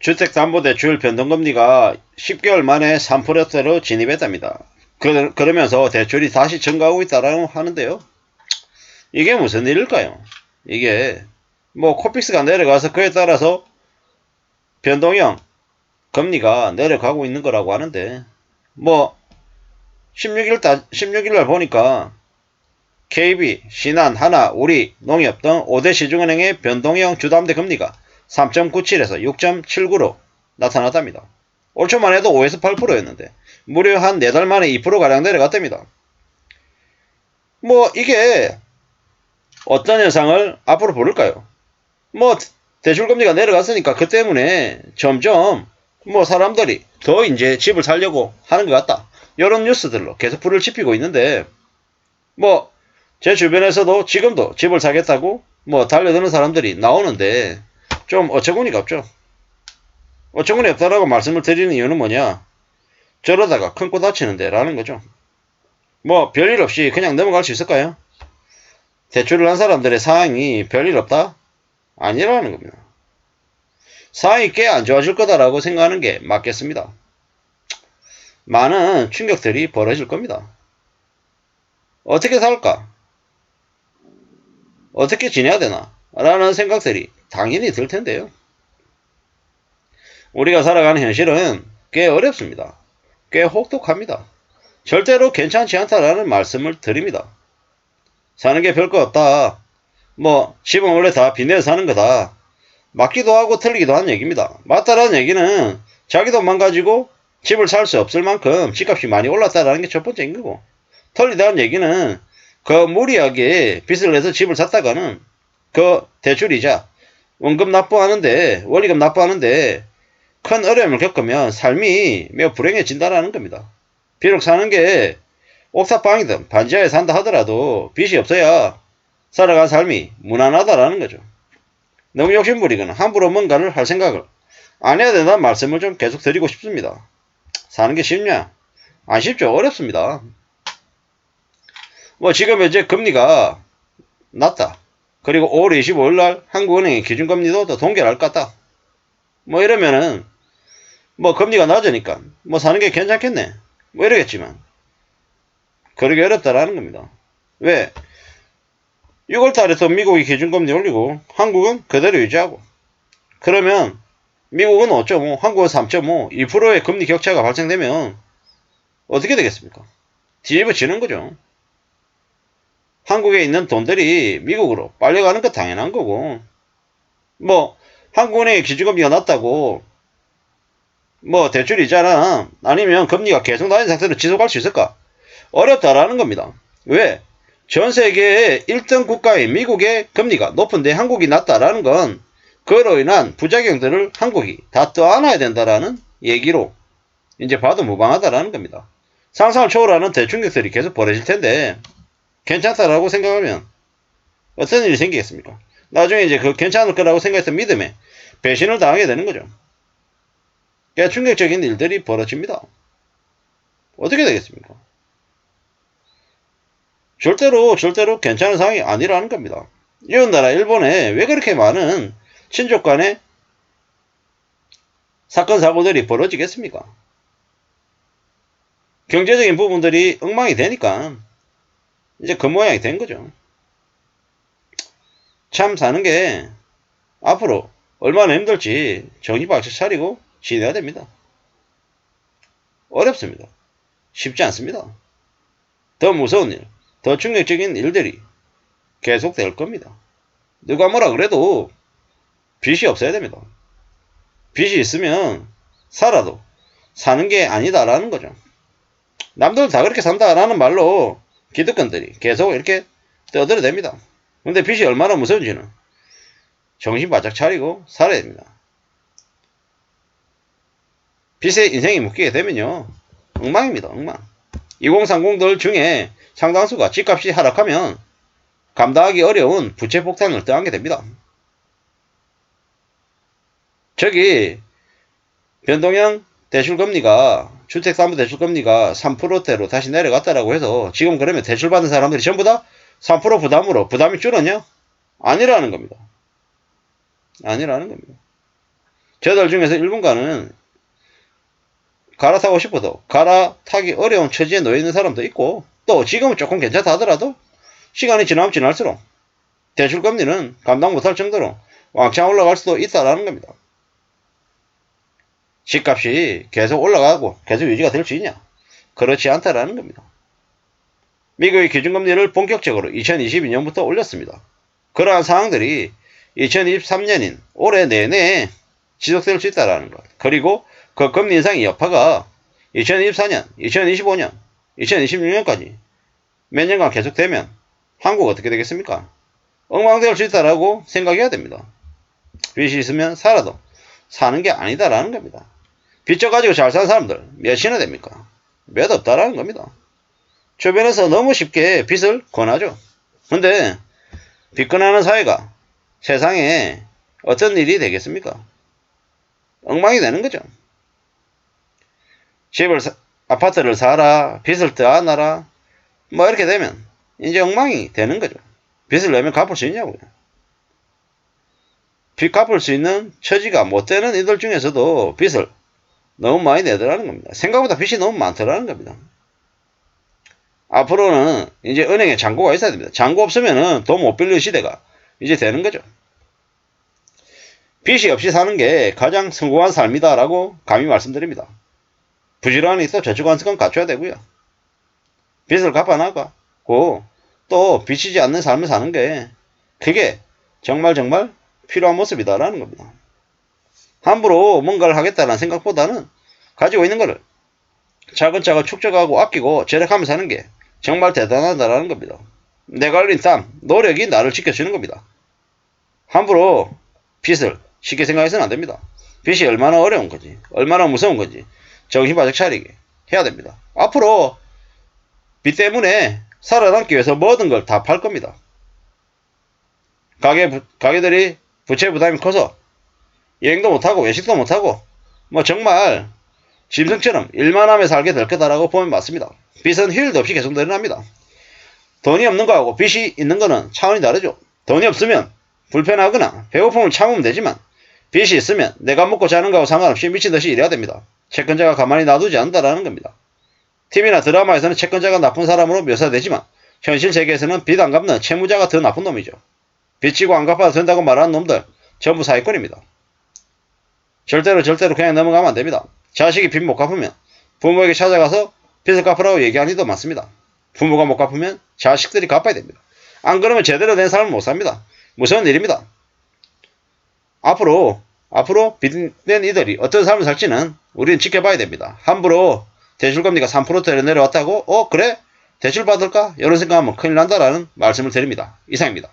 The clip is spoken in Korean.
주택담보대출 변동금리가 10개월 만에 3%대로 진입했답니다. 그러면서 대출이 다시 증가하고 있다라고 하는데요. 이게 무슨 일일까요? 이게 뭐 코픽스가 내려가서 그에 따라서 변동형 금리가 내려가고 있는 거라고 하는데, 뭐 16일날 보니까 KB, 신한, 하나, 우리, 농협 등 5대 시중은행의 변동형 주담대 금리가 3.97에서 6.79로 나타났답니다. 올 초만 해도 5에서 8%였는데 무려 한 4달 만에 2%가량 내려갔답니다. 뭐 이게 어떤 현상을 앞으로 부를까요? 뭐 대출금리가 내려갔으니까 그 때문에 점점 뭐 사람들이 더 이제 집을 살려고 하는 것 같다, 이런 뉴스들로 계속 불을 지피고 있는데, 뭐 제 주변에서도 지금도 집을 사겠다고 뭐 달려드는 사람들이 나오는데 좀 어처구니가 없죠. 어처구니 없다라고 말씀을 드리는 이유는 뭐냐, 저러다가 큰 코 다치는데 라는 거죠. 뭐 별일 없이 그냥 넘어갈 수 있을까요? 대출을 한 사람들의 상황이 별일 없다? 아니라는 겁니다. 상황이 꽤 안 좋아질 거다라고 생각하는 게 맞겠습니다. 많은 충격들이 벌어질 겁니다. 어떻게 살까? 어떻게 지내야 되나? 라는 생각들이 당연히 들 텐데요. 우리가 살아가는 현실은 꽤 어렵습니다. 꽤 혹독합니다. 절대로 괜찮지 않다라는 말씀을 드립니다. 사는 게 별거 없다, 뭐 집은 원래 다 빚내서 사는 거다, 맞기도 하고 틀리기도 하는 얘기입니다. 맞다라는 얘기는 자기 돈만 가지고 집을 살 수 없을 만큼 집값이 많이 올랐다라는 게 첫 번째인 거고, 틀리다는 얘기는 그 무리하게 빚을 내서 집을 샀다가는 그 대출이자 원금 납부하는데, 원리금 납부하는데 큰 어려움을 겪으면 삶이 매우 불행해진다라는 겁니다. 비록 사는 게 옥탑방이든 반지하에 산다 하더라도 빚이 없어야 살아간 삶이 무난하다라는 거죠. 너무 욕심부리거나 함부로 뭔가를 할 생각을 안 해야 된다는 말씀을 좀 계속 드리고 싶습니다. 사는 게 쉽냐? 안 쉽죠. 어렵습니다. 뭐 지금 이제 금리가 낮다, 그리고 5월 25일날 한국은행의 기준금리도 더 동결할 것 같다, 뭐 이러면은 뭐 금리가 낮으니까 뭐 사는 게 괜찮겠네, 뭐 이러겠지만 그러기 어렵다라는 겁니다. 왜? 6월달에 또 미국이 기준금리 올리고 한국은 그대로 유지하고, 그러면 미국은 5.5, 한국은 3.5, 2%의 금리 격차가 발생되면 어떻게 되겠습니까? 뒤집어지는 거죠. 한국에 있는 돈들이 미국으로 빨려가는 거 당연한 거고, 뭐 한국은행의 기준금리가 낮다고 뭐 대출 이자나 아니면 금리가 계속 낮은 상태로 지속할 수 있을까? 어렵다라는 겁니다. 왜? 전 세계의 1등 국가인 미국의 금리가 높은데 한국이 낮다라는 건 그로 인한 부작용들을 한국이 다 떠안아야 된다라는 얘기로 이제 봐도 무방하다라는 겁니다. 상상을 초월하는 대충격들이 계속 벌어질 텐데 괜찮다라고 생각하면 어떤 일이 생기겠습니까? 나중에 이제 그 괜찮을 거라고 생각했던 믿음에 배신을 당하게 되는 거죠. 꽤 충격적인 일들이 벌어집니다. 어떻게 되겠습니까? 절대로 괜찮은 상황이 아니라는 겁니다. 이웃나라 일본에 왜 그렇게 많은 친족 간의 사건 사고들이 벌어지겠습니까? 경제적인 부분들이 엉망이 되니까 이제 그 모양이 된 거죠. 참 사는 게 앞으로 얼마나 힘들지 정신 바짝 차리고 지내야 됩니다. 어렵습니다. 쉽지 않습니다. 더 무서운 일, 더 충격적인 일들이 계속될 겁니다. 누가 뭐라 그래도 빚이 없어야 됩니다. 빚이 있으면 살아도 사는 게 아니다라는 거죠. 남들 다 그렇게 산다라는 말로 기득권들이 계속 이렇게 떠들어댑니다. 근데 빚이 얼마나 무서운지는 정신 바짝 차리고 살아야 됩니다. 빚에 인생이 묶이게 되면요, 엉망입니다. 엉망. 2030들 중에 상당수가 집값이 하락하면 감당하기 어려운 부채 폭탄을 당하게 됩니다. 저기 변동형 대출금리가, 주택담보대출금리가 3%대로 다시 내려갔다라고 해서 지금 그러면 대출받은 사람들이 전부 다 3% 부담으로 부담이 줄었냐? 아니라는 겁니다. 아니라는 겁니다. 저들 중에서 일본가는 갈아타고 싶어도 갈아타기 어려운 처지에 놓여 있는 사람도 있고, 또 지금은 조금 괜찮다 하더라도 시간이 지나면 지날수록 대출금리는 감당 못할 정도로 왕창 올라갈 수도 있다라는 겁니다. 집값이 계속 올라가고 계속 유지가 될 수 있냐? 그렇지 않다라는 겁니다. 미국의 기준금리를 본격적으로 2022년부터 올렸습니다. 그러한 상황들이 2023년인 올해 내내 지속될 수 있다는 것. 그리고 그 금리 인상의 여파가 2024년, 2025년, 2026년까지 몇 년간 계속되면 한국 어떻게 되겠습니까? 엉망될 수 있다라고 생각해야 됩니다. 빚이 있으면 살아도 사는 게 아니다라는 겁니다. 빚 져가지고 잘 사는 사람들 몇이나 됩니까? 몇 없다라는 겁니다. 주변에서 너무 쉽게 빚을 권하죠. 근데 빚 권하는 사회가 세상에 어떤 일이 되겠습니까? 엉망이 되는 거죠. 아파트를 사라, 빚을 더 안아라, 뭐 이렇게 되면 이제 엉망이 되는 거죠. 빚을 내면 갚을 수 있냐고요. 빚 갚을 수 있는 처지가 못 되는 이들 중에서도 빚을 너무 많이 내더라는 겁니다. 생각보다 빚이 너무 많더라는 겁니다. 앞으로는 이제 은행에 잔고가 있어야 됩니다. 잔고 없으면은 돈 못 빌리는 시대가 이제 되는 거죠. 빚이 없이 사는 게 가장 성공한 삶이다라고 감히 말씀드립니다. 부지런히 또 저축관습관 갖춰야 되고요. 빚을 갚아나가고 또 빚이지 않는 삶을 사는 게 그게 정말 필요한 모습이다라는 겁니다. 함부로 뭔가를 하겠다는 생각보다는 가지고 있는 거를 차근차근 축적하고 아끼고 절약하면서 사는 게 정말 대단하다라는 겁니다. 내가 흘린 땀, 노력이 나를 지켜주는 겁니다. 함부로 빚을 쉽게 생각해서는 안 됩니다. 빚이 얼마나 어려운 건지, 얼마나 무서운 건지 정신 바짝 차리게 해야 됩니다. 앞으로 빚 때문에 살아남기 위해서 모든 걸 다 팔 겁니다. 가게들이 부채 부담이 커서 여행도 못하고 외식도 못하고 뭐 정말 짐승처럼 일만 하며 살게 될 거다라고 보면 맞습니다. 빚은 휴일도 없이 계속 늘어납니다. 돈이 없는 거하고 빚이 있는 거는 차원이 다르죠. 돈이 없으면 불편하거나 배고픔을 참으면 되지만 빚이 있으면 내가 먹고 자는 거하고 상관없이 미친듯이 일해야 됩니다. 채권자가 가만히 놔두지 않는다라는 겁니다. TV나 드라마에서는 채권자가 나쁜 사람으로 묘사되지만 현실 세계에서는 빚 안 갚는 채무자가 더 나쁜 놈이죠. 빚 지고 안 갚아도 된다고 말하는 놈들 전부 사기꾼입니다. 절대로 그냥 넘어가면 안 됩니다. 자식이 빚 못 갚으면 부모에게 찾아가서 빚을 갚으라고 얘기하는 이도 많습니다. 부모가 못 갚으면 자식들이 갚아야 됩니다. 안 그러면 제대로 된 삶을 못 삽니다. 무서운 일입니다. 앞으로 빚낸 이들이 어떤 삶을 살지는 우리는 지켜봐야 됩니다. 함부로 대출금리가 3%대로 내려왔다고 그래? 대출 받을까? 이런 생각하면 큰일 난다라는 말씀을 드립니다. 이상입니다.